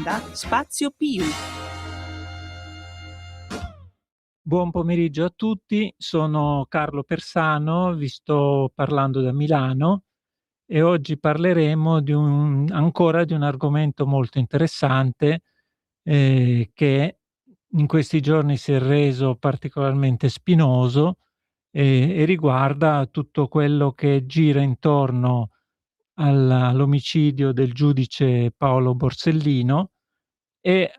onda Spazio Più. Buon pomeriggio a tutti, sono Carlo Persano, vi sto parlando da Milano e oggi parleremo ancora di un argomento molto interessante che in questi giorni si è reso particolarmente spinoso e riguarda tutto quello che gira intorno all'omicidio del giudice Paolo Borsellino e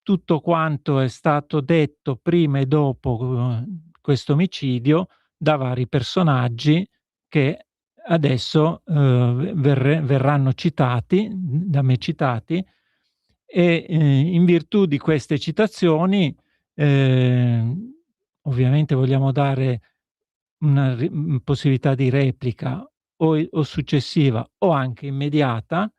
tutto quanto è stato detto prima e dopo questo omicidio da vari personaggi che adesso verranno citati, da me citati, e in virtù di queste citazioni ovviamente vogliamo dare una possibilità di replica o successiva o anche immediata.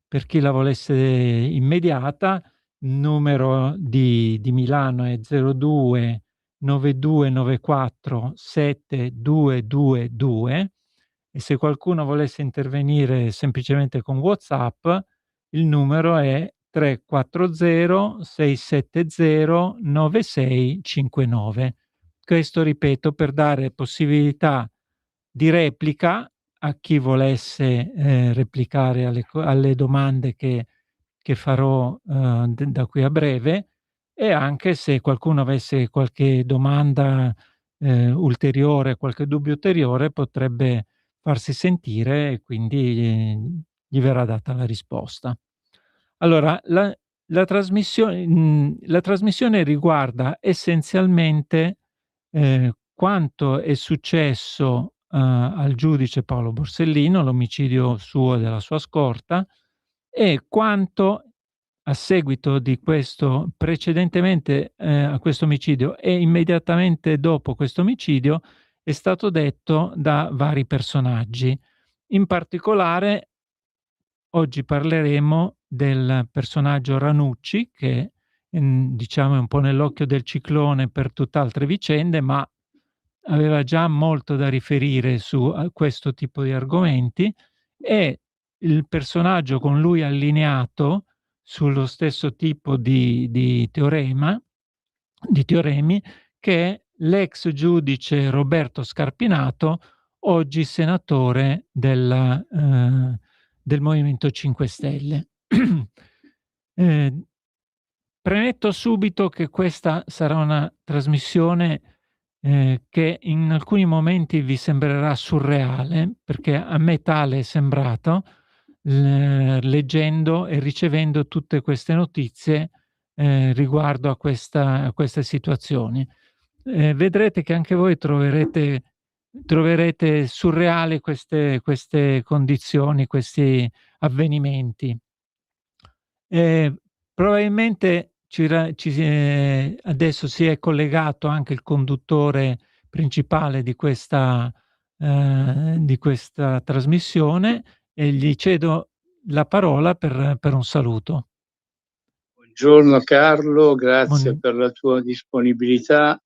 Per chi la volesse immediata, il numero di Milano è 02 9294 7222 e se qualcuno volesse intervenire semplicemente con WhatsApp, il numero è 340 670 9659. Questo, ripeto, per dare possibilità di replica a chi volesse replicare alle domande che farò da qui a breve, e anche se qualcuno avesse qualche domanda ulteriore, qualche dubbio ulteriore, potrebbe farsi sentire e quindi gli verrà data la risposta. Allora, la trasmissione riguarda essenzialmente quanto è successo al giudice Paolo Borsellino, l'omicidio suo e della sua scorta, e quanto a seguito di questo, precedentemente a questo omicidio e immediatamente dopo questo omicidio, è stato detto da vari personaggi. In particolare, oggi parleremo del personaggio Ranucci, che diciamo è un po' nell'occhio del ciclone per tutt'altre vicende, ma aveva già molto da riferire su questo tipo di argomenti, e il personaggio con lui allineato sullo stesso tipo di teoremi, che è l'ex giudice Roberto Scarpinato, oggi senatore del Movimento 5 Stelle. Premetto subito che questa sarà una trasmissione che in alcuni momenti vi sembrerà surreale, perché a me tale è sembrato leggendo e ricevendo tutte queste notizie riguardo a queste situazioni. Vedrete che anche voi troverete surreali queste condizioni, questi avvenimenti. Probabilmente adesso si è collegato anche il conduttore principale di questa trasmissione e gli cedo la parola per un saluto. Buongiorno Carlo, grazie per la tua disponibilità.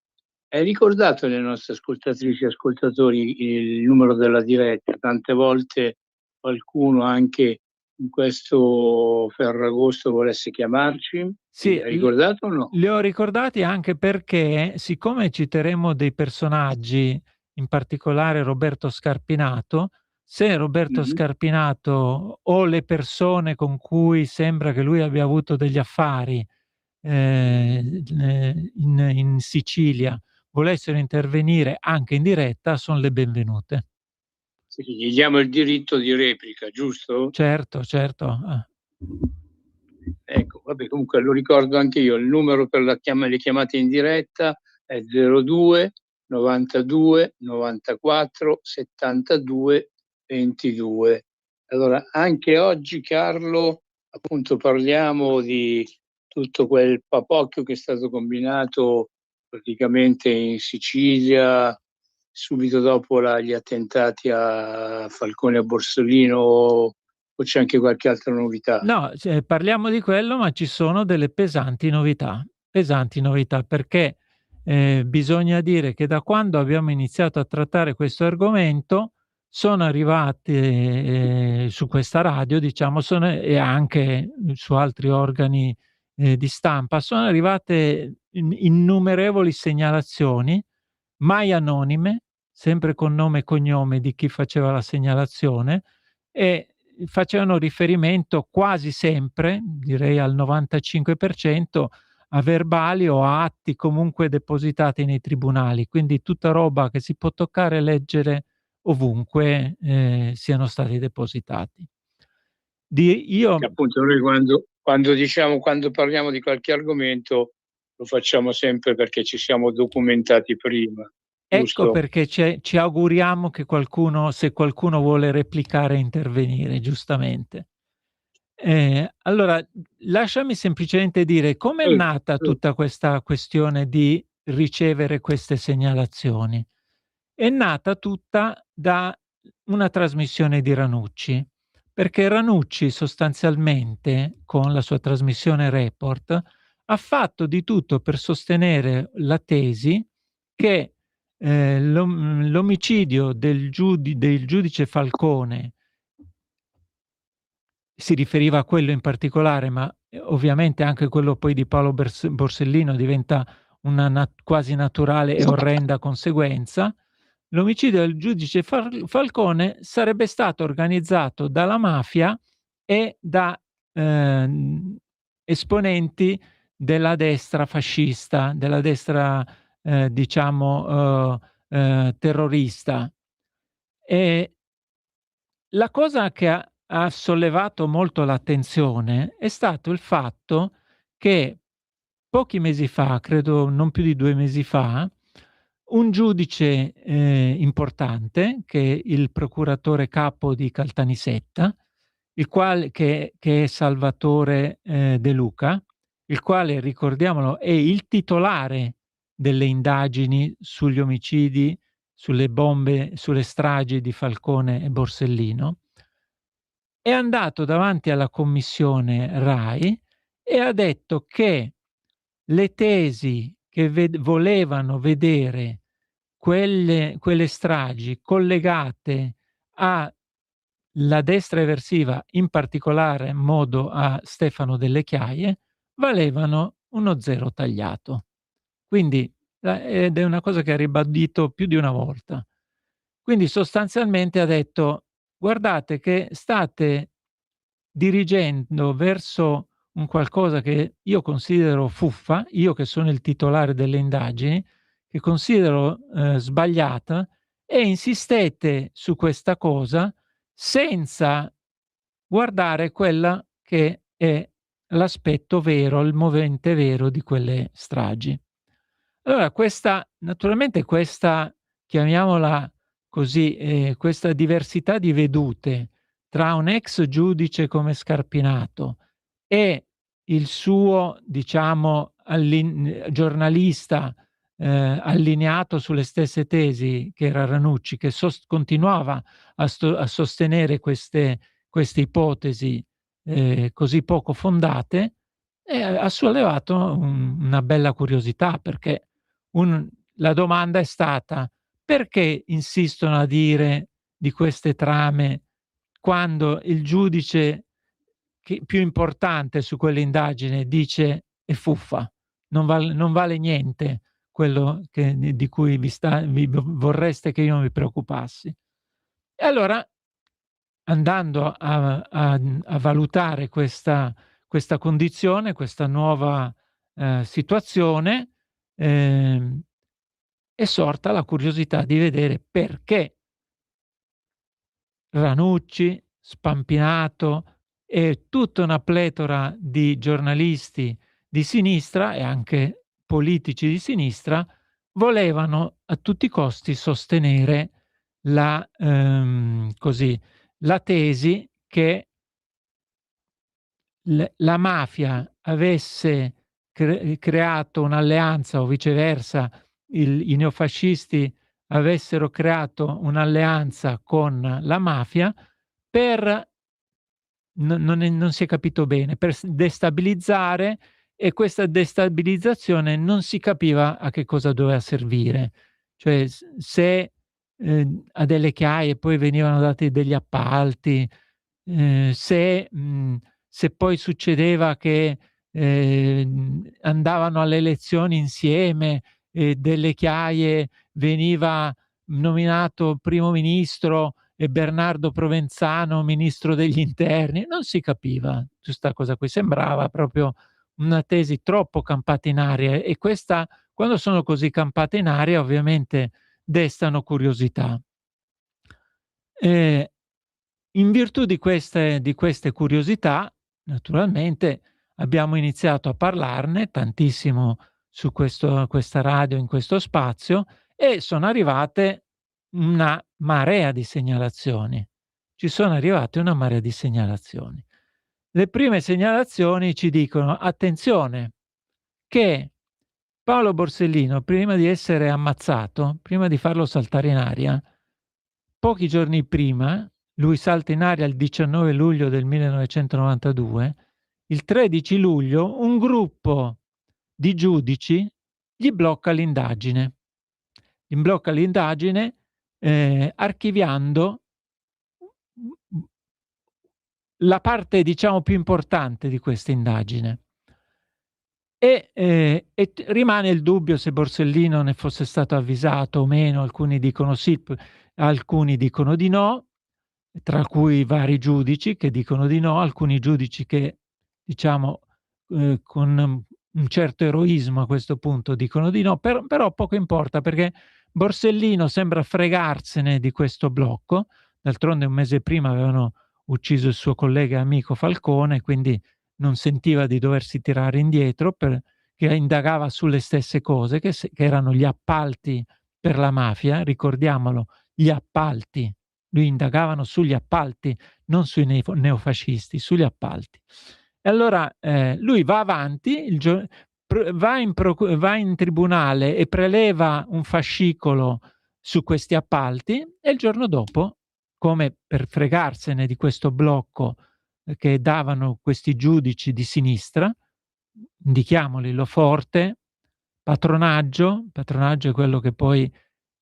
Hai ricordato alle nostre ascoltatrici e ascoltatori il numero della diretta? Tante volte qualcuno anche in questo Ferragosto volesse chiamarci. Sì, hai ricordato o no? li ho ricordati anche perché, siccome citeremo dei personaggi, in particolare Roberto Scarpinato, se Roberto Scarpinato o le persone con cui sembra che lui abbia avuto degli affari in Sicilia volessero intervenire anche in diretta, sono le benvenute. Sì, gli diamo il diritto di replica, giusto? Certo. Ecco, vabbè, comunque lo ricordo anche io, il numero per le chiamate in diretta è 02 92 94 72 22. Allora, anche oggi, Carlo, appunto parliamo di tutto quel papocchio che è stato combinato praticamente in Sicilia subito dopo gli attentati a Falcone e a Borsellino, o c'è anche qualche altra novità? No, parliamo di quello, ma ci sono delle pesanti novità perché bisogna dire che da quando abbiamo iniziato a trattare questo argomento sono arrivate su questa radio, diciamo, e anche su altri organi di stampa, sono arrivate innumerevoli segnalazioni, mai anonime, sempre con nome e cognome di chi faceva la segnalazione, e facevano riferimento quasi sempre, direi al 95%, a verbali o a atti comunque depositati nei tribunali, quindi tutta roba che si può toccare e leggere ovunque siano stati depositati. Che appunto noi quando parliamo di qualche argomento lo facciamo sempre perché ci siamo documentati prima, Ecco giusto? perché ci auguriamo che qualcuno, se qualcuno vuole replicare e intervenire, giustamente. Allora, lasciami semplicemente dire come è Sì, nata sì. tutta questa questione di ricevere queste segnalazioni. È nata tutta da una trasmissione di Ranucci, perché Ranucci sostanzialmente, con la sua trasmissione Report, ha fatto di tutto per sostenere la tesi che l'omicidio del giudice Falcone, si riferiva a quello in particolare, ma ovviamente anche quello poi di Paolo Borsellino diventa una quasi naturale e orrenda conseguenza. L'omicidio del giudice Falcone sarebbe stato organizzato dalla mafia e da esponenti della destra fascista, della destra diciamo terrorista. E la cosa che ha sollevato molto l'attenzione è stato il fatto che pochi mesi fa, credo non più di 2 mesi fa, un giudice importante, che è il procuratore capo di Caltanissetta, che è Salvatore De Luca, il quale, ricordiamolo, è il titolare delle indagini sugli omicidi, sulle bombe, sulle stragi di Falcone e Borsellino, è andato davanti alla commissione RAI e ha detto che le tesi che volevano vedere quelle stragi collegate alla destra eversiva, in particolare modo a Stefano Delle Chiaie, valevano uno zero tagliato. Quindi, ed è una cosa che ha ribadito più di una volta. Quindi sostanzialmente ha detto: guardate che state dirigendo verso un qualcosa che io considero fuffa, io che sono il titolare delle indagini, che considero sbagliata, e insistete su questa cosa senza guardare quella che è l'aspetto vero, il movente vero di quelle stragi. Allora naturalmente questa, chiamiamola così, questa diversità di vedute tra un ex giudice come Scarpinato e il suo, diciamo, giornalista allineato sulle stesse tesi, che era Ranucci, che continuava a sostenere queste ipotesi così poco fondate, ha sollevato una bella curiosità, perché la domanda è stata: perché insistono a dire di queste trame quando il giudice più importante su quell'indagine dice è fuffa, non vale niente quello di cui vorreste che io mi preoccupassi? E allora, andando a valutare questa condizione, questa nuova situazione, ehm, è sorta la curiosità di vedere perché Ranucci, Spampinato e tutta una pletora di giornalisti di sinistra e anche politici di sinistra volevano a tutti i costi sostenere la tesi che la mafia avesse creato un'alleanza, o viceversa i neofascisti avessero creato un'alleanza con la mafia per, non si è capito bene, per destabilizzare, e questa destabilizzazione non si capiva a che cosa doveva servire. Cioè, se a delle chiaie, poi venivano dati degli appalti, se poi succedeva che andavano alle elezioni insieme e delle chiaie veniva nominato primo ministro e Bernardo Provenzano ministro degli interni, non si capiva questa cosa qui, sembrava proprio una tesi troppo campata in aria, e questa, quando sono così campate in aria, ovviamente destano curiosità. In virtù di queste curiosità, naturalmente, abbiamo iniziato a parlarne tantissimo su questa radio, in questo spazio, e sono arrivate una marea di segnalazioni. Ci sono arrivate una marea di segnalazioni. Le prime segnalazioni ci dicono: attenzione, che Paolo Borsellino, prima di essere ammazzato, prima di farlo saltare in aria, pochi giorni prima, lui salta in aria il 19 luglio del 1992, il 13 luglio un gruppo di giudici gli blocca l'indagine. Gli blocca l'indagine archiviando la parte, diciamo, più importante di questa indagine. E rimane il dubbio se Borsellino ne fosse stato avvisato o meno. Alcuni dicono sì, alcuni dicono di no, tra cui vari giudici che dicono di no, alcuni giudici che, diciamo, con un certo eroismo a questo punto dicono di no, però poco importa, perché Borsellino sembra fregarsene di questo blocco. D'altronde un mese prima avevano ucciso il suo collega e amico Falcone, quindi non sentiva di doversi tirare indietro, che indagava sulle stesse cose, che erano gli appalti per la mafia, ricordiamolo, gli appalti. Lui indagavano sugli appalti, non sui neofascisti, sugli appalti. E allora lui va avanti, va in tribunale e preleva un fascicolo su questi appalti, e il giorno dopo, come per fregarsene di questo blocco che davano questi giudici di sinistra, indichiamoli: Lo Forte, Patronaggio è quello che poi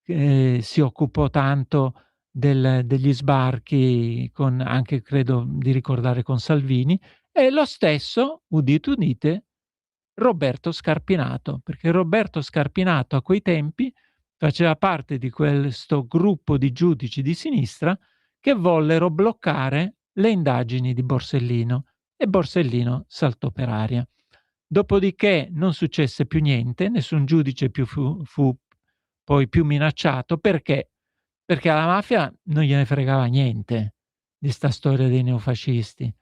si occupò tanto degli sbarchi, con anche, credo di ricordare, con Salvini, e lo stesso, udite udite, Roberto Scarpinato, perché Roberto Scarpinato a quei tempi faceva parte di questo gruppo di giudici di sinistra che vollero bloccare le indagini di Borsellino, e Borsellino saltò per aria. Dopodiché non successe più niente, nessun giudice fu poi più minacciato. Perché? Perché alla mafia non gliene fregava niente di sta storia dei neofascisti.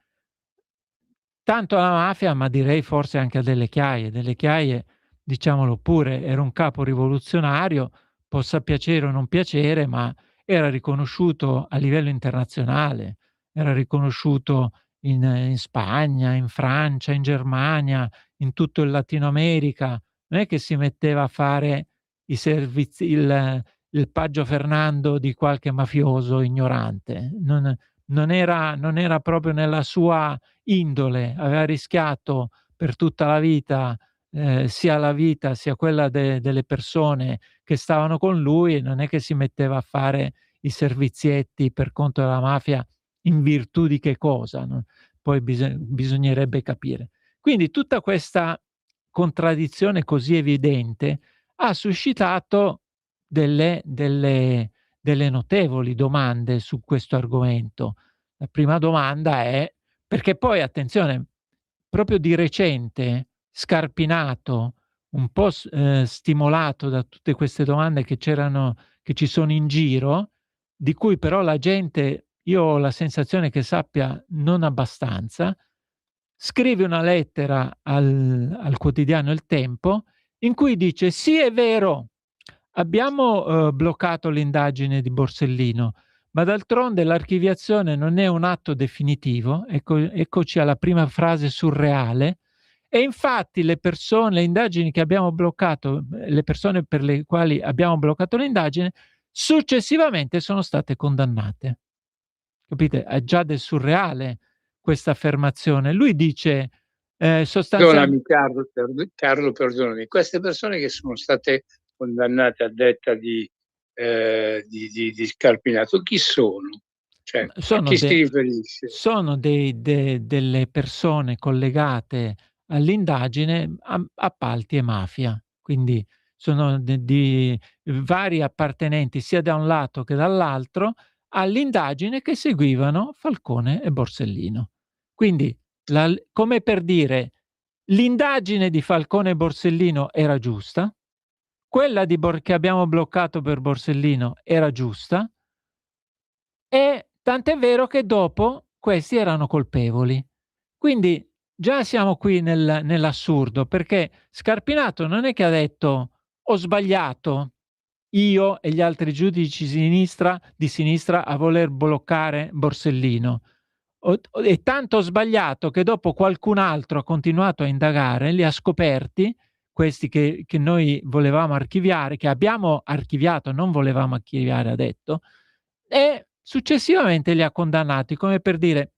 Tanto alla mafia, ma direi forse anche a Delle Chiaie. Delle Chiaie, diciamolo pure, era un capo rivoluzionario, possa piacere o non piacere, ma era riconosciuto a livello internazionale, era riconosciuto in Spagna, in Francia, in Germania, in tutto il Latino America. Non è che si metteva a fare i servizi, il Paggio Fernando di qualche mafioso ignorante. Non era proprio nella sua indole. Aveva rischiato per tutta la vita, sia la vita sia quella delle persone che stavano con lui, e non è che si metteva a fare i servizietti per conto della mafia in virtù di che cosa, no? Poi bisognerebbe capire. Quindi tutta questa contraddizione così evidente ha suscitato delle notevoli domande su questo argomento. La prima domanda è: perché poi, attenzione, proprio di recente Scarpinato, un po' stimolato da tutte queste domande che ci sono in giro, di cui però la gente, io ho la sensazione che sappia non abbastanza, scrive una lettera al quotidiano Il Tempo, in cui dice: sì, è vero, abbiamo bloccato l'indagine di Borsellino, ma d'altronde l'archiviazione non è un atto definitivo. Eccoci alla prima frase surreale. E infatti le indagini che abbiamo bloccato, le persone per le quali abbiamo bloccato l'indagine, successivamente sono state condannate. Capite? È già del surreale questa affermazione. Lui dice sostanzialmente... Carlo, perdonami, queste persone che sono state condannate a detta di di Scarpinato, chi sono? Cioè, a chi si riferisce? Sono delle persone collegate all'indagine, appalti e mafia, quindi sono di vari appartenenti sia da un lato che dall'altro all'indagine che seguivano Falcone e Borsellino. Quindi, come per dire, l'indagine di Falcone e Borsellino era giusta, quella che abbiamo bloccato per Borsellino era giusta, e tant'è vero che dopo questi erano colpevoli. Quindi già siamo qui nell'assurdo, perché Scarpinato non è che ha detto ho sbagliato io e gli altri giudici di sinistra a voler bloccare Borsellino. È tanto sbagliato che dopo qualcun altro ha continuato a indagare, li ha scoperti, questi che noi volevamo archiviare, che abbiamo archiviato, non volevamo archiviare, ha detto, e successivamente li ha condannati, come per dire,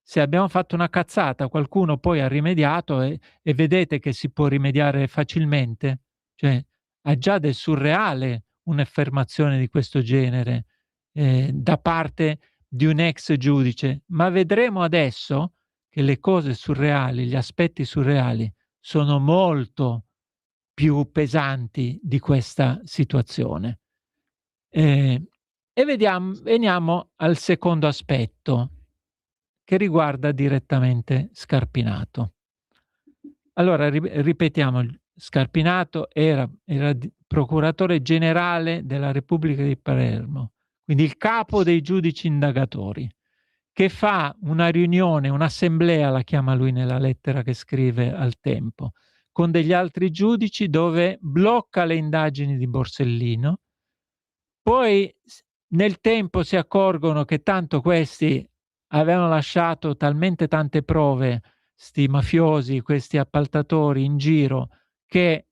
se abbiamo fatto una cazzata, qualcuno poi ha rimediato e vedete che si può rimediare facilmente. Cioè, ha già del surreale un'affermazione di questo genere da parte di un ex giudice, ma vedremo adesso che le cose surreali, gli aspetti surreali sono molto più pesanti di questa situazione. E veniamo al secondo aspetto, che riguarda direttamente Scarpinato. Allora, ripetiamo, Scarpinato era procuratore generale della Repubblica di Palermo, quindi il capo dei giudici indagatori, che fa una riunione, un'assemblea, la chiama lui nella lettera che scrive al tempo, con degli altri giudici, dove blocca le indagini di Borsellino. Poi nel tempo si accorgono che tanto questi avevano lasciato talmente tante prove, sti mafiosi, questi appaltatori in giro, che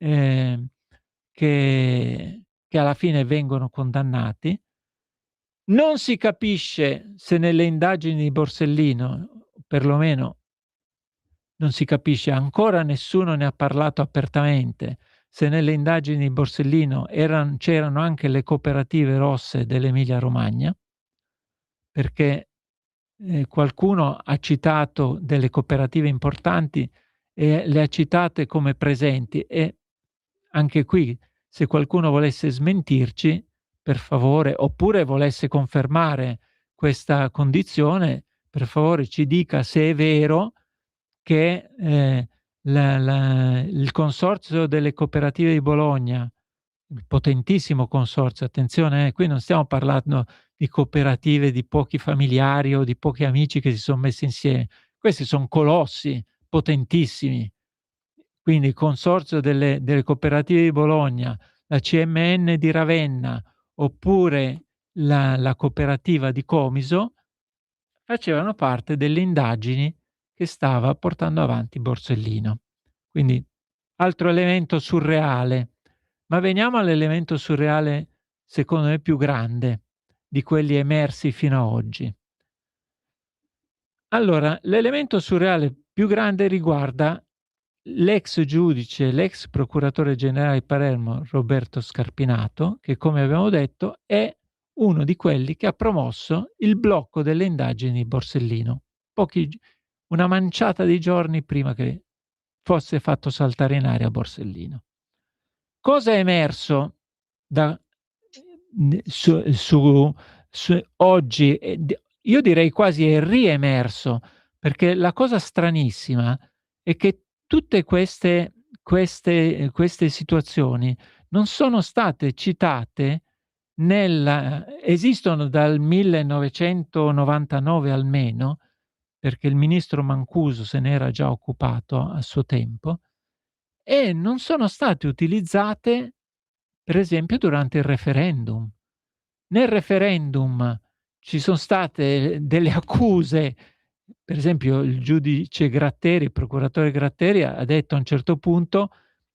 alla fine vengono condannati. Non si capisce se nelle indagini di Borsellino, perlomeno non si capisce, ancora nessuno ne ha parlato apertamente, se nelle indagini di Borsellino c'erano anche le cooperative rosse dell'Emilia Romagna, perché qualcuno ha citato delle cooperative importanti e le ha citate come presenti, e anche qui, se qualcuno volesse smentirci, per favore, oppure volesse confermare questa condizione, per favore ci dica se è vero che il consorzio delle cooperative di Bologna, il potentissimo consorzio, attenzione, qui non stiamo parlando di cooperative di pochi familiari o di pochi amici che si sono messi insieme, questi sono colossi potentissimi. Quindi il consorzio delle cooperative di Bologna, la CMN di Ravenna, oppure la cooperativa di Comiso, facevano parte delle indagini che stava portando avanti Borsellino. Quindi altro elemento surreale. Ma veniamo all'elemento surreale, secondo me, più grande di quelli emersi fino a oggi. Allora, l'elemento surreale più grande riguarda l'ex giudice, l'ex procuratore generale di Palermo, Roberto Scarpinato, che, come abbiamo detto, è uno di quelli che ha promosso il blocco delle indagini di Borsellino, una manciata di giorni prima che fosse fatto saltare in aria Borsellino. Cosa è emerso oggi? Io direi quasi è riemerso, perché la cosa stranissima è che tutte queste situazioni non sono state citate esistono dal 1999 almeno, perché il ministro Mancuso se n'era già occupato a suo tempo, e non sono state utilizzate, per esempio, durante il referendum. Nel referendum ci sono state delle accuse, per esempio il giudice Gratteri, il procuratore Gratteri, ha detto a un certo punto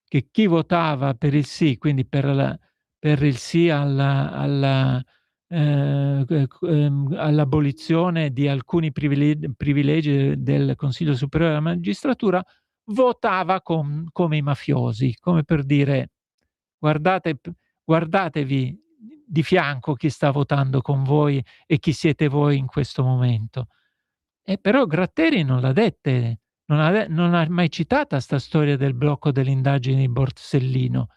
che chi votava per il sì, quindi per il sì all'abolizione di alcuni privilegi del Consiglio Superiore della Magistratura, votava come i mafiosi, come per dire guardatevi di fianco chi sta votando con voi e chi siete voi in questo momento. E però Gratteri non l'ha dette, non ha mai citata sta storia del blocco delle indagini di Borsellino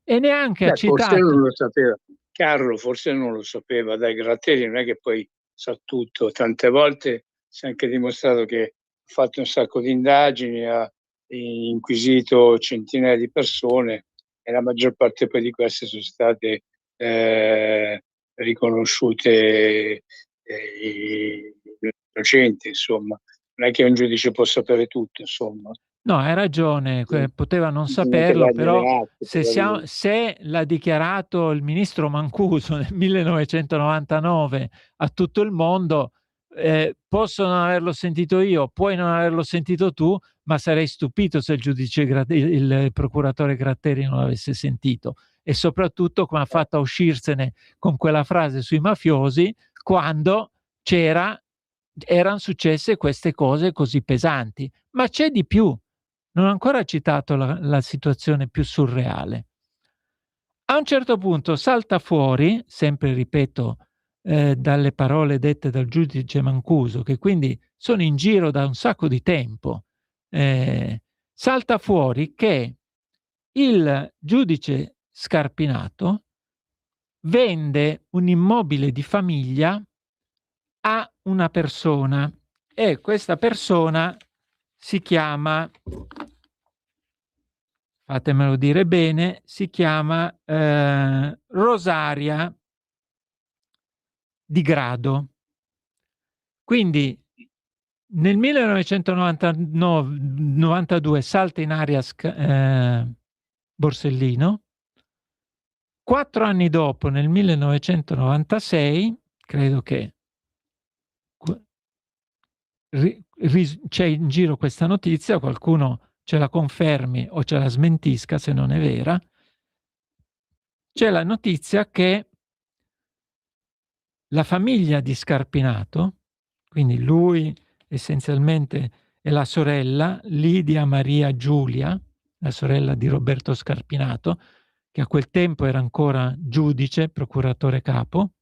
e neanche ha Forse non citato. lo sapeva. Carlo forse non lo sapeva, dai, Gratteri non è che poi sa tutto, tante volte si è anche dimostrato che ha fatto un sacco di indagini, ha inquisito centinaia di persone e la maggior parte poi di queste sono state riconosciute innocenti, insomma. Non è che un giudice può sapere tutto, insomma. No, hai ragione, poteva non Bisogna anche saperlo, dargliene però atto, probabilmente. se l'ha dichiarato il ministro Mancuso nel 1999 a tutto il mondo, posso non averlo sentito io, puoi non averlo sentito tu, ma sarei stupito se il procuratore Gratteri non l'avesse sentito. E soprattutto come ha fatto a uscirsene con quella frase sui mafiosi quando erano successe queste cose così pesanti. Ma c'è di più. Non ho ancora citato la situazione più surreale. A un certo punto salta fuori, sempre ripeto, dalle parole dette dal giudice Mancuso, che quindi sono in giro da un sacco di tempo, salta fuori che il giudice Scarpinato vende un immobile di famiglia a una persona e questa persona si chiama, fatemelo dire bene, si chiama Rosaria Di Grado. Quindi nel 1992 salta in aria Borsellino, 4 anni dopo, nel 1996, credo che c'è in giro questa notizia, qualcuno ce la confermi o ce la smentisca se non è vera, c'è la notizia che la famiglia di Scarpinato, quindi lui essenzialmente e la sorella Lidia Maria Giulia, la sorella di Roberto Scarpinato, che a quel tempo era ancora giudice, procuratore capo,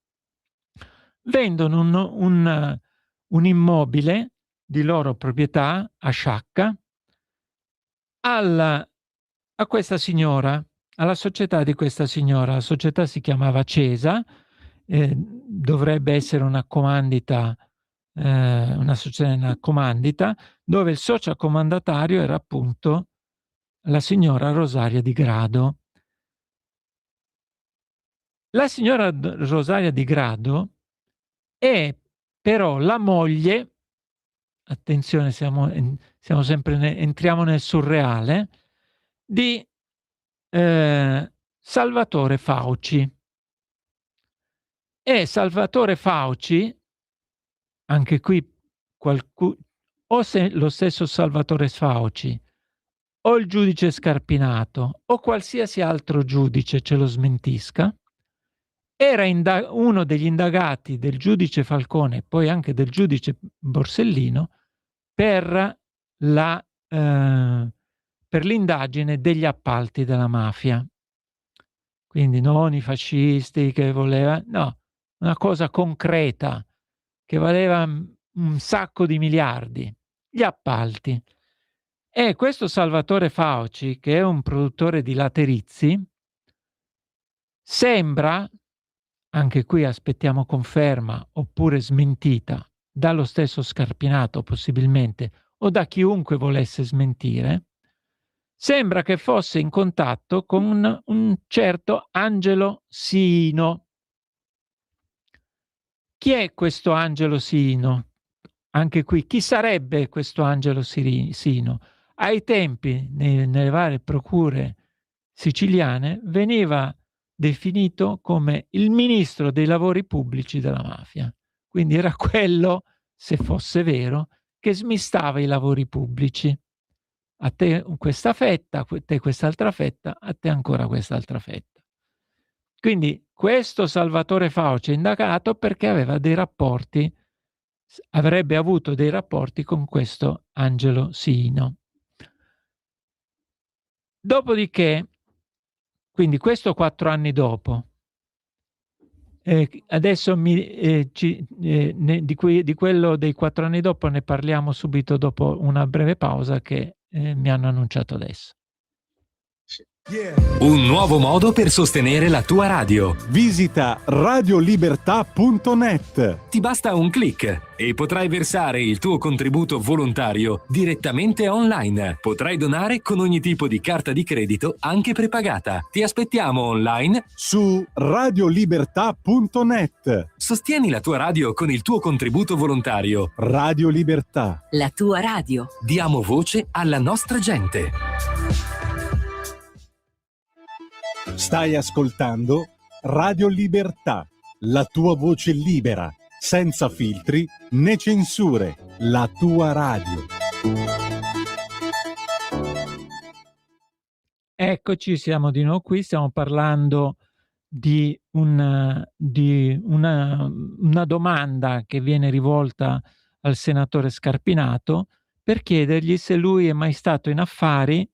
vendono un immobile di loro proprietà a Sciacca a questa signora, alla società di questa signora. La società si chiamava Cesa, dovrebbe essere una comandita, una società in comandita, dove il socio accomandatario era appunto la signora Rosaria Di Grado. La signora Rosaria Di Grado è però la moglie, attenzione, siamo sempre, entriamo nel surreale, di Salvatore Fauci. E Salvatore Fauci, anche qui o se lo stesso Salvatore Fauci o il giudice Scarpinato o qualsiasi altro giudice ce lo smentisca, era uno degli indagati del giudice Falcone e poi anche del giudice Borsellino per l'indagine degli appalti della mafia. Quindi non i fascisti che volevano, no, una cosa concreta che valeva un sacco di miliardi, gli appalti. E questo Salvatore Fauci, che è un produttore di laterizi, sembra, anche qui aspettiamo conferma oppure smentita dallo stesso Scarpinato possibilmente o da chiunque volesse smentire, sembra che fosse in contatto con un certo Angelo Siino. Chi è questo Angelo Siino? Anche qui, chi sarebbe questo Angelo Siino? Ai tempi, nelle varie procure siciliane, veniva definito come il ministro dei lavori pubblici della mafia. Quindi era quello, se fosse vero, che smistava i lavori pubblici. A te questa fetta, a te quest'altra fetta, a te ancora quest'altra fetta. Quindi questo Salvatore Fauci è indagato perché avrebbe avuto dei rapporti con questo Angelo Siino. Dopodiché, quindi questo 4 anni dopo, Adesso di quello dei 4 anni dopo ne parliamo subito dopo una breve pausa che mi hanno annunciato adesso. Un nuovo modo per sostenere la tua radio. Visita radiolibertà.net. Ti basta un click e potrai versare il tuo contributo volontario direttamente online. Potrai donare con ogni tipo di carta di credito, anche prepagata. Ti aspettiamo online su radiolibertà.net. Sostieni la tua radio con il tuo contributo volontario. Radio Libertà. La tua radio. Diamo voce alla nostra gente. Stai ascoltando Radio Libertà, la tua voce libera, senza filtri né censure, la tua radio. Eccoci, siamo di nuovo qui, stiamo parlando di una domanda che viene rivolta al senatore Scarpinato per chiedergli se lui è mai stato in affari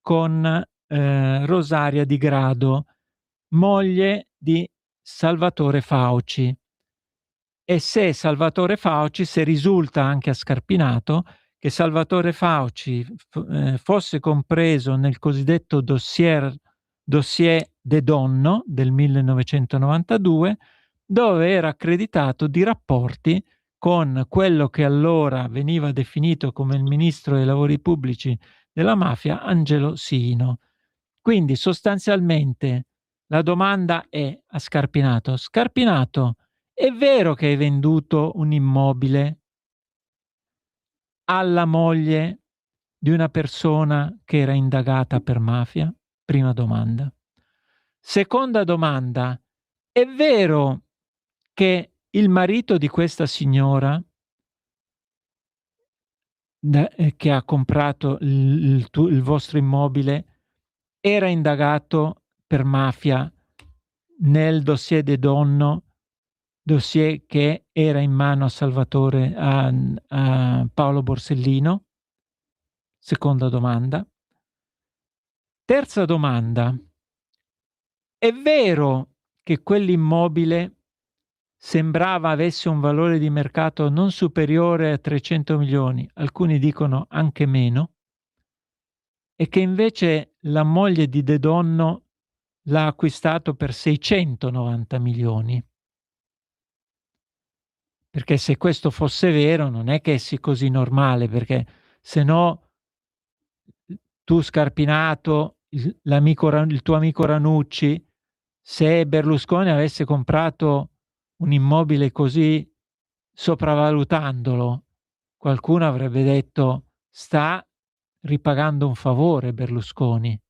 con Rosaria Di Grado, moglie di Salvatore Fauci, e se Salvatore Fauci, se risulta anche a Scarpinato che Salvatore Fauci fosse compreso nel cosiddetto dossier De Donno del 1992, dove era accreditato di rapporti con quello che allora veniva definito come il ministro dei lavori pubblici della mafia, Angelo Sino. Quindi sostanzialmente la domanda è a Scarpinato: Scarpinato, è vero che hai venduto un immobile alla moglie di una persona che era indagata per mafia? Prima domanda. Seconda domanda: è vero che il marito di questa signora che ha comprato il vostro immobile era indagato per mafia nel dossier De Donno, dossier che era in mano a Salvatore, a Paolo Borsellino? Seconda domanda. Terza domanda: è vero che quell'immobile sembrava avesse un valore di mercato non superiore a 300 milioni, alcuni dicono anche meno, e che invece la moglie di De Donno l'ha acquistato per 690 milioni? Perché se questo fosse vero non è che sia così normale, perché se no tu Scarpinato, il tuo amico Ranucci, se Berlusconi avesse comprato un immobile così sopravvalutandolo, qualcuno avrebbe detto sta ripagando un favore Berlusconi.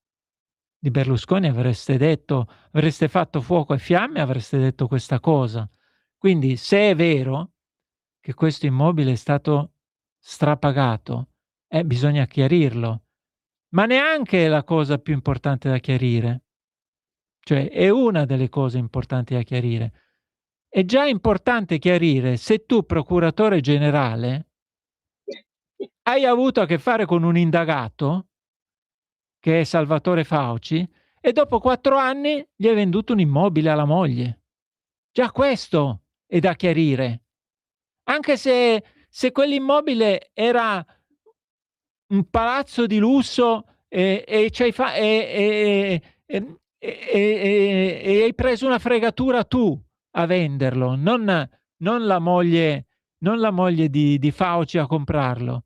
Di Berlusconi avreste detto, avreste fatto fuoco e fiamme, avreste detto questa cosa. Quindi se è vero che questo immobile è stato strapagato, bisogna chiarirlo. Ma neanche è la cosa più importante da chiarire. Cioè, è una delle cose importanti da chiarire. È già importante chiarire se tu, procuratore generale, hai avuto a che fare con un indagato, che è Salvatore Fauci, e dopo 4 anni gli hai venduto un immobile alla moglie. Già questo è da chiarire. Anche se quell'immobile era un palazzo di lusso e hai preso una fregatura tu a venderlo, non la moglie di Fauci a comprarlo.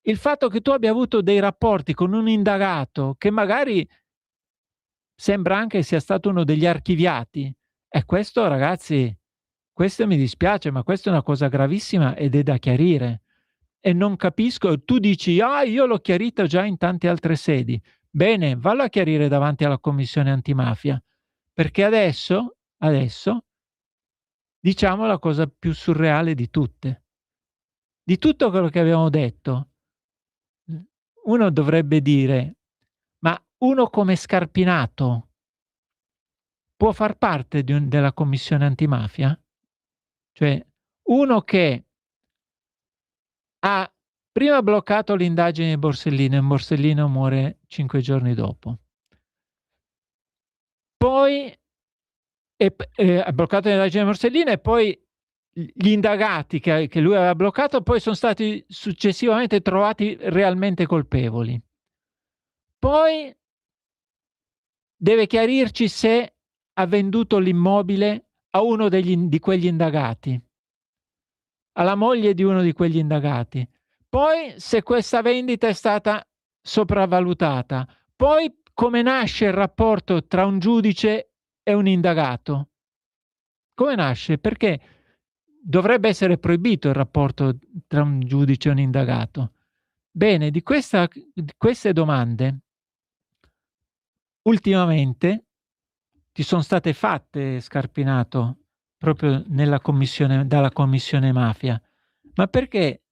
Il fatto che tu abbia avuto dei rapporti con un indagato che magari sembra anche sia stato uno degli archiviati, questo, ragazzi, questo mi dispiace, ma questa è una cosa gravissima ed è da chiarire. E non capisco, tu dici, io l'ho chiarito già in tante altre sedi. Bene, vallo a chiarire davanti alla Commissione antimafia, perché adesso, diciamo la cosa più surreale di tutte. Di tutto quello che abbiamo detto, uno dovrebbe dire, ma uno come Scarpinato può far parte della Commissione antimafia? Cioè, uno che ha prima bloccato l'indagine di Borsellino e Borsellino muore 5 giorni dopo. Poi ha bloccato le indagini Borsellino, e poi gli indagati che lui aveva bloccato poi sono stati successivamente trovati realmente colpevoli. Poi deve chiarirci se ha venduto l'immobile a uno di quegli indagati, alla moglie di uno di quegli indagati. Poi se questa vendita è stata sopravvalutata. Poi come nasce il rapporto tra un giudice e un indagato? Come nasce? Perché dovrebbe essere proibito il rapporto tra un giudice e un indagato. Bene, di queste domande ultimamente ti sono state fatte, Scarpinato, proprio dalla commissione mafia. Ma perché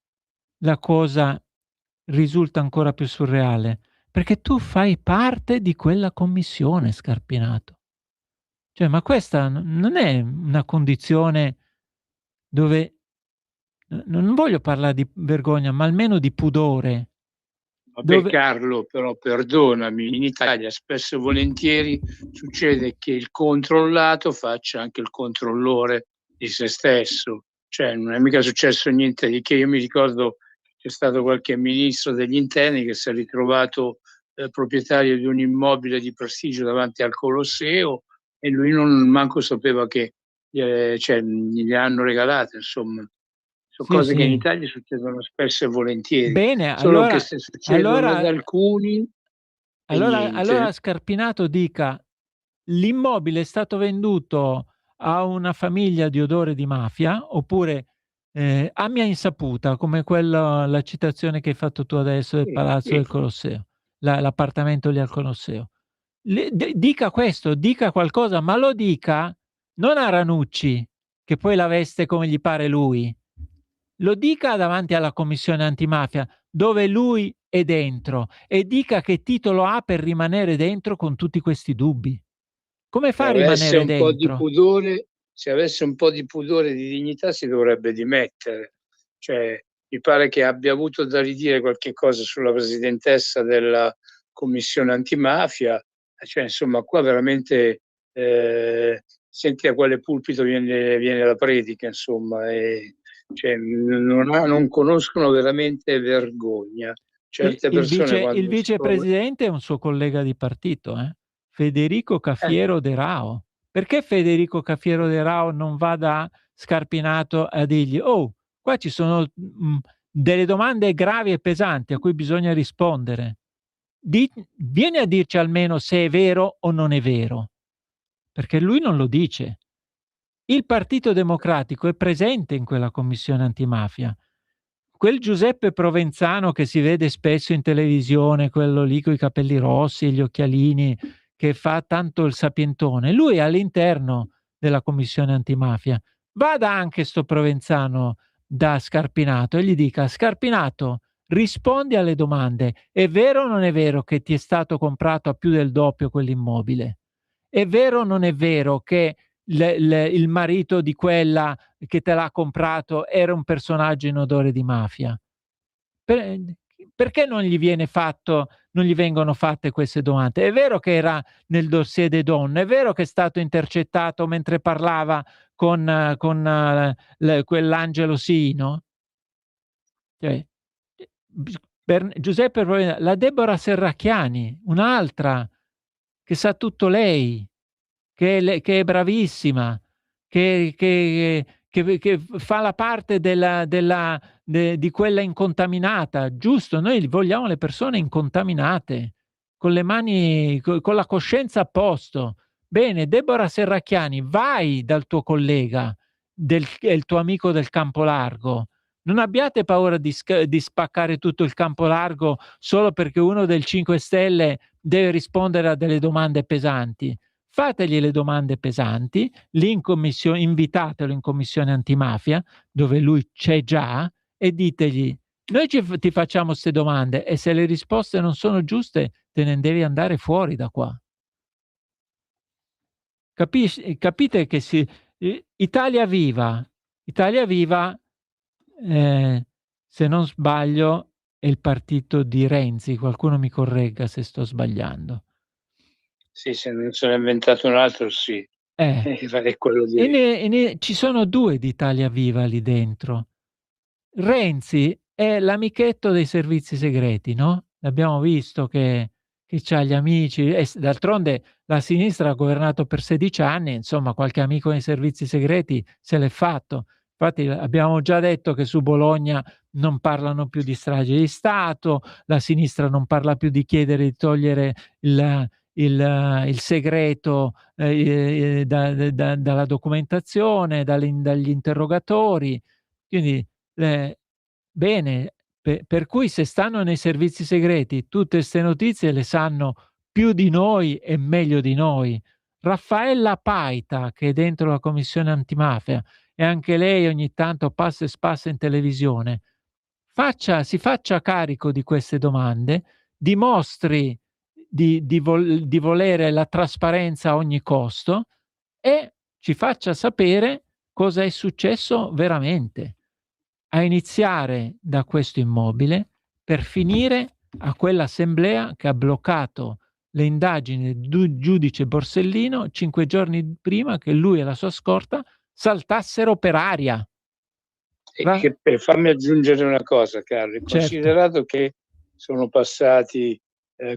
la cosa risulta ancora più surreale? Perché tu fai parte di quella commissione, Scarpinato. Cioè, ma questa non è una condizione dove non voglio parlare di vergogna, ma almeno di pudore. Vabbè, Carlo, però perdonami, in Italia spesso e volentieri succede che il controllato faccia anche il controllore di se stesso. Cioè, non è mica successo niente di che. Io mi ricordo c'è stato qualche ministro degli interni che si è ritrovato proprietario di un immobile di prestigio davanti al Colosseo, e lui non manco sapeva che gli hanno regalato, insomma. Sono cose che in Italia succedono spesso e volentieri. Bene, Solo che se succedono ad alcuni, allora Scarpinato dica: l'immobile è stato venduto a una famiglia di odore di mafia, oppure a mia insaputa, come la citazione che hai fatto tu adesso del Palazzo del Colosseo, l'appartamento lì al Colosseo. Dica questo, dica qualcosa, ma lo dica non a Ranucci, che poi la veste come gli pare lui. Lo dica davanti alla commissione antimafia, dove lui è dentro, e dica che titolo ha per rimanere dentro con tutti questi dubbi. Come fa a rimanere dentro? Se avesse un po' di pudore e di dignità si dovrebbe dimettere. Cioè, mi pare che abbia avuto da ridire qualche cosa sulla presidentessa della commissione antimafia. Cioè, insomma, qua veramente senti a quale pulpito viene la predica, insomma. Cioè, non conoscono veramente vergogna. Certe persone il vicepresidente è un suo collega di partito, Federico Cafiero De Rao. Perché Federico Cafiero De Rao non va da Scarpinato a dirgli: oh, qua ci sono delle domande gravi e pesanti a cui bisogna rispondere. Vieni a dirci almeno se è vero o non è vero, perché lui non lo dice. Il Partito Democratico è presente in quella commissione antimafia. Quel Giuseppe Provenzano che si vede spesso in televisione, quello lì con i capelli rossi e gli occhialini, che fa tanto il sapientone, lui è all'interno della commissione antimafia. Vada anche sto Provenzano da Scarpinato e gli dica: Scarpinato, rispondi alle domande. È vero o non è vero che ti è stato comprato a più del doppio quell'immobile? È vero o non è vero che il marito di quella che te l'ha comprato era un personaggio in odore di mafia? Perché non gli vengono fatte queste domande? È vero che era nel dossier de donne, è vero che è stato intercettato mentre parlava con quell'Angelo Sino? Cioè, Giuseppe, la Deborah Serracchiani, un'altra che sa tutto lei, che è bravissima, che fa la parte di quella incontaminata. Giusto, noi vogliamo le persone incontaminate, con le mani, con la coscienza a posto. Bene, Deborah Serracchiani, vai dal tuo collega, il tuo amico del campo largo. Non abbiate paura di spaccare tutto il campo largo solo perché uno del 5 Stelle deve rispondere a delle domande pesanti. Fategli le domande pesanti, invitatelo in commissione antimafia, dove lui c'è già, e ditegli: noi ti facciamo queste domande e se le risposte non sono giuste te ne devi andare fuori da qua. Capite che Italia Viva, se non sbaglio, è il partito di Renzi. Qualcuno mi corregga se sto sbagliando. Sì, se non se ne è inventato un altro, sì. è quello di... Ci sono due di Italia Viva lì dentro. Renzi è l'amichetto dei servizi segreti, no? Abbiamo visto che c'ha gli amici, e d'altronde la sinistra ha governato per 16 anni, insomma qualche amico nei servizi segreti se l'è fatto. Infatti abbiamo già detto che su Bologna non parlano più di strage di Stato, la sinistra non parla più di chiedere di togliere il segreto dalla documentazione, dagli interrogatori. Quindi bene, per cui se stanno nei servizi segreti, tutte queste notizie le sanno più di noi e meglio di noi. Raffaella Paita, che è dentro la commissione antimafia, e anche lei ogni tanto passa e spassa in televisione, si faccia carico di queste domande, dimostri di volere la trasparenza a ogni costo e ci faccia sapere cosa è successo veramente, a iniziare da questo immobile per finire a quell'assemblea che ha bloccato le indagini del giudice Borsellino 5 giorni prima che lui e la sua scorta saltassero per aria. Fammi aggiungere una cosa, Carlo. Certo. Considerato che sono passati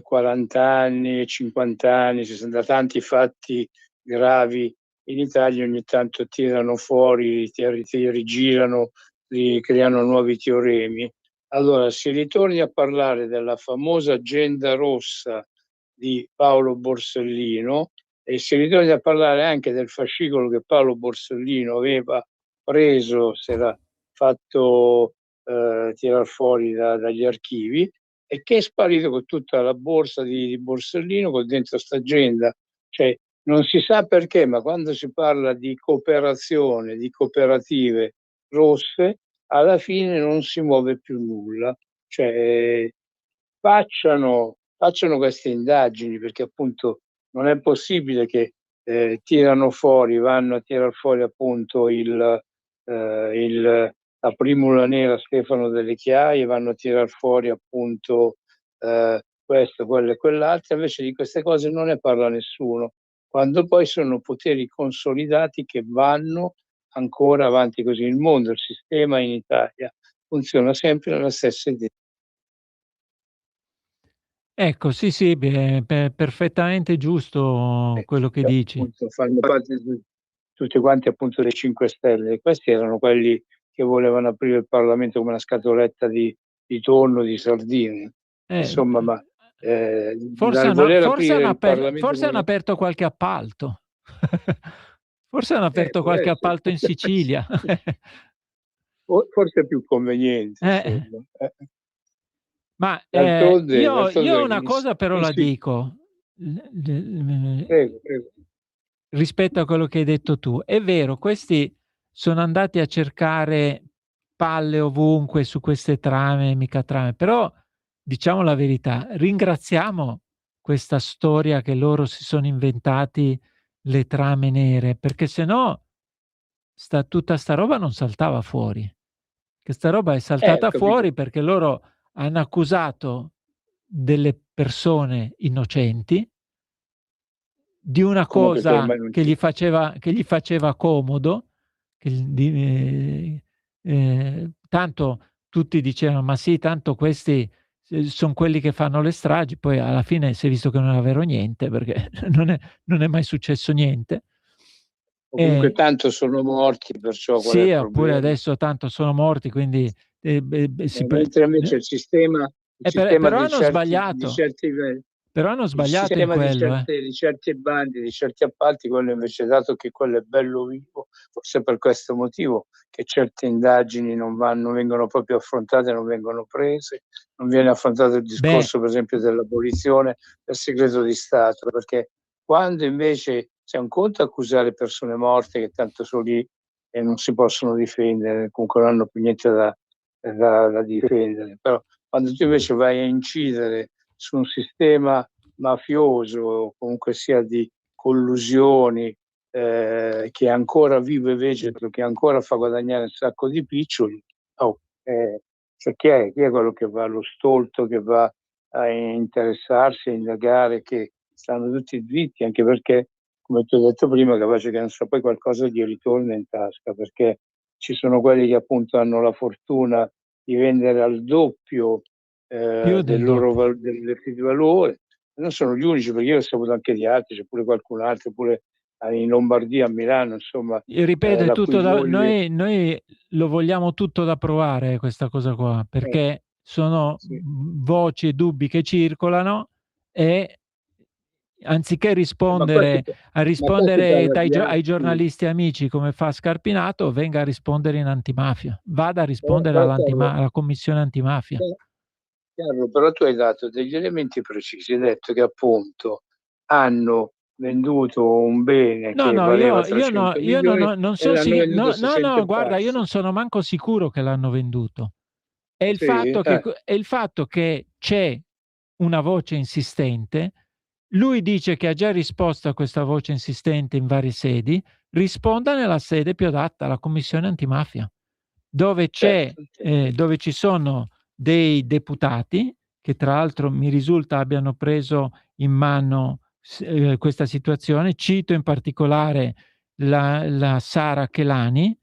40 anni, 50 anni, ci sono da tanti fatti gravi in Italia, ogni tanto tirano fuori, ti rigirano, creano nuovi teoremi. Allora, si ritorni a parlare della famosa agenda rossa di Paolo Borsellino e si ritorni a parlare anche del fascicolo che Paolo Borsellino aveva preso, si era fatto tirar fuori dagli archivi e che è sparito con tutta la borsa di Borsellino con dentro sta agenda. Cioè, non si sa perché, ma quando si parla di cooperazione, di cooperative rosse, alla fine non si muove più nulla. Cioè, facciano queste indagini, perché appunto non è possibile che vanno a tirar fuori appunto la primula nera Stefano Delle Chiaie, vanno a tirar fuori appunto questo, quello e quell'altro, invece di queste cose non ne parla nessuno, quando poi sono poteri consolidati che vanno ancora avanti così. Il mondo, il sistema in Italia funziona sempre nella stessa idea. Ecco, sì, perfettamente giusto quello che dici. Appunto, fanno parte tutti quanti appunto dei 5 Stelle. Questi erano quelli che volevano aprire il Parlamento come una scatoletta di tonno, di sardine. Insomma, ma forse hanno aperto qualche appalto. Forse hanno aperto qualche appalto in Sicilia. Forse è più conveniente. Ma io una cosa però la dico. Prego. Rispetto a quello che hai detto tu. È vero, questi sono andati a cercare palle ovunque su queste trame, mica trame, però diciamo la verità, ringraziamo questa storia che loro si sono inventati le trame nere, perché se no tutta sta roba non saltava fuori. Che sta roba è saltata fuori perché loro hanno accusato delle persone innocenti di una cosa che gli faceva comodo, tanto tutti dicevano ma sì, tanto questi sono quelli che fanno le stragi, poi alla fine si è visto che non è vero niente, perché non è mai successo niente. Comunque tanto sono morti, perciò qual è il problema? Oppure adesso tanto sono morti, quindi mentre invece il sistema però hanno sbagliato. Però hanno sbagliato in quello. Di certi bandi, di certi appalti, quello invece, dato che quello è bello vivo, forse per questo motivo che certe indagini non vengono proprio affrontate, non vengono prese, non viene affrontato il discorso per esempio dell'abolizione del segreto di Stato, perché quando invece c'è un conto accusare persone morte che tanto sono lì e non si possono difendere, comunque non hanno più niente da difendere, però quando tu invece vai a incidere su un sistema mafioso, comunque sia di collusioni, che è ancora vivo e vegeto, che ancora fa guadagnare un sacco di piccioli, cioè chi è quello che va allo stolto, che va a interessarsi, a indagare, che stanno tutti dritti, anche perché come ti ho detto prima, capace che non so, poi qualcosa gli ritorna in tasca, perché ci sono quelli che appunto hanno la fortuna di vendere al doppio del loro dell'effettivo valore. Non sono gli unici, perché io ho saputo anche di altri, c'è pure qualcun altro, pure in Lombardia, a Milano, insomma. Io ripeto, è la tutto cui moglie... noi lo vogliamo tutto da provare questa cosa qua, perché sono voci e dubbi che circolano e anziché rispondere ai giornalisti amici come fa Scarpinato, venga a rispondere in antimafia, vada a rispondere alla commissione antimafia. Carlo, però tu hai dato degli elementi precisi, hai detto che appunto hanno venduto un bene che valeva 300 milioni non e l'hanno venduto 60 guarda, io non sono manco sicuro che l'hanno venduto. È il fatto che c'è una voce insistente. Lui dice che ha già risposto a questa voce insistente in varie sedi, risponda nella sede più adatta, la commissione antimafia, dove dove ci sono dei deputati che tra l'altro mi risulta abbiano preso in mano questa situazione. Cito in particolare la Sara Chelani,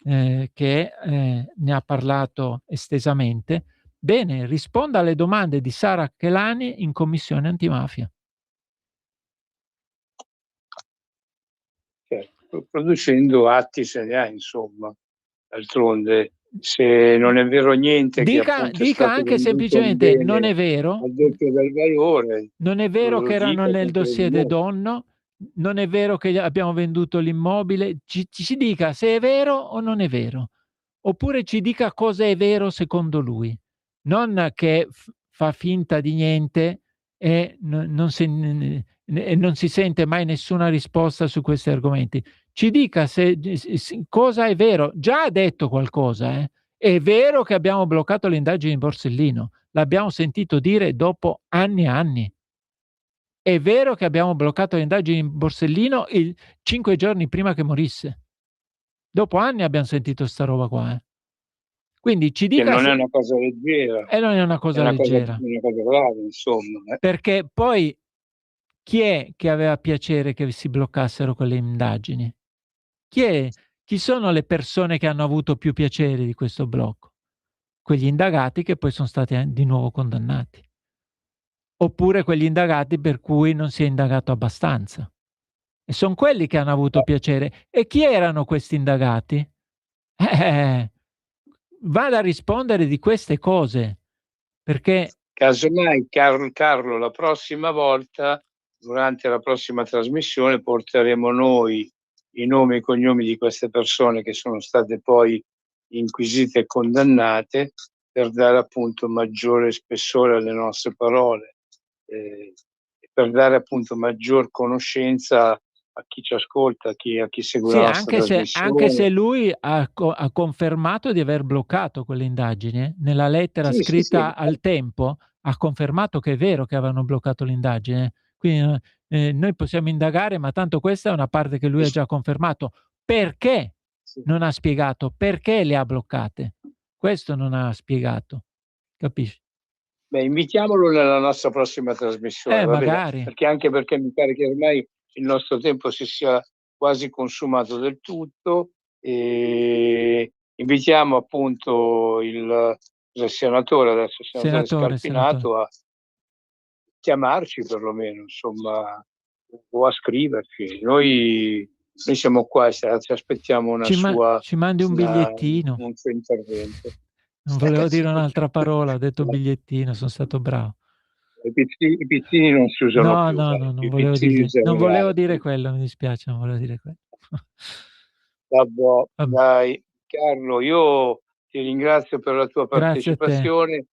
che ne ha parlato estesamente. Bene, risponda alle domande di Sara Chelani in commissione antimafia. Certo, producendo atti se ne ha, insomma. D'altronde, se non è vero niente dica anche semplicemente non è vero, al doppio del valore, non è vero che erano nel dossier de Donno, non è vero che abbiamo venduto l'immobile, ci dica se è vero o non è vero, oppure ci dica cosa è vero secondo lui, non che fa finta di niente e non si sente mai nessuna risposta su questi argomenti. Ci dica cosa è vero. Già ha detto qualcosa, È vero che abbiamo bloccato le indagini in Borsellino, l'abbiamo sentito dire dopo anni e anni. È vero che abbiamo bloccato le indagini in Borsellino 5 giorni prima che morisse. Dopo anni abbiamo sentito sta roba qua. Quindi ci dica... Che non è una cosa leggera. E non è una cosa leggera. È una cosa grave, insomma. Perché poi chi è che aveva piacere che si bloccassero quelle indagini? Chi sono le persone che hanno avuto più piacere di questo blocco? Quegli indagati che poi sono stati di nuovo condannati. Oppure quegli indagati per cui non si è indagato abbastanza. E sono quelli che hanno avuto piacere. E chi erano questi indagati? Vada a rispondere di queste cose, perché... Casomai, Carlo, la prossima volta, durante la prossima trasmissione, porteremo noi i nomi e i cognomi di queste persone che sono state poi inquisite e condannate, per dare appunto maggiore spessore alle nostre parole, per dare appunto maggior conoscenza a chi ci ascolta, a chi segue la nostra trasmissione. Anche se lui ha confermato di aver bloccato quelle indagini, nella lettera scritta al Tempo ha confermato che è vero che avevano bloccato l'indagine. Quindi noi possiamo indagare, ma tanto questa è una parte che lui ha già confermato. Perché non ha spiegato perché le ha bloccate? Questo non ha spiegato, capisci? Beh, invitiamolo nella nostra prossima trasmissione, magari. Perché mi pare che ormai il nostro tempo si sia quasi consumato del tutto, e invitiamo appunto il senatore, adesso senatore Scarpinato, a chiamarci perlomeno, insomma, o a scriverci. Noi siamo qua, ci aspettiamo ci mandi un bigliettino. Un suo intervento. Non volevo dire un'altra parola, ho detto bigliettino, sono stato bravo. I pizzini non si usano più. No, non volevo dire quello, mi dispiace, non volevo dire quello. Vabbè. Dai, Carlo, io ti ringrazio per la tua partecipazione.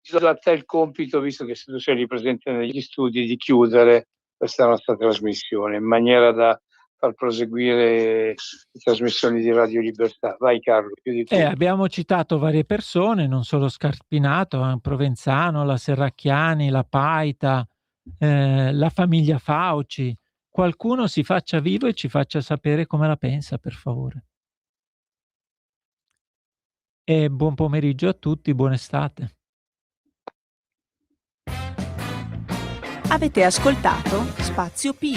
Ti do a te il compito, visto che tu sei presente negli studi, di chiudere questa nostra trasmissione in maniera da far proseguire le trasmissioni di Radio Libertà. Vai Carlo, chiudi tu. Abbiamo citato varie persone, non solo Scarpinato, Provenzano, la Serracchiani, la Paita, la famiglia Fauci. Qualcuno si faccia vivo e ci faccia sapere come la pensa, per favore. E buon pomeriggio a tutti, buona estate. Avete ascoltato Spazio Più.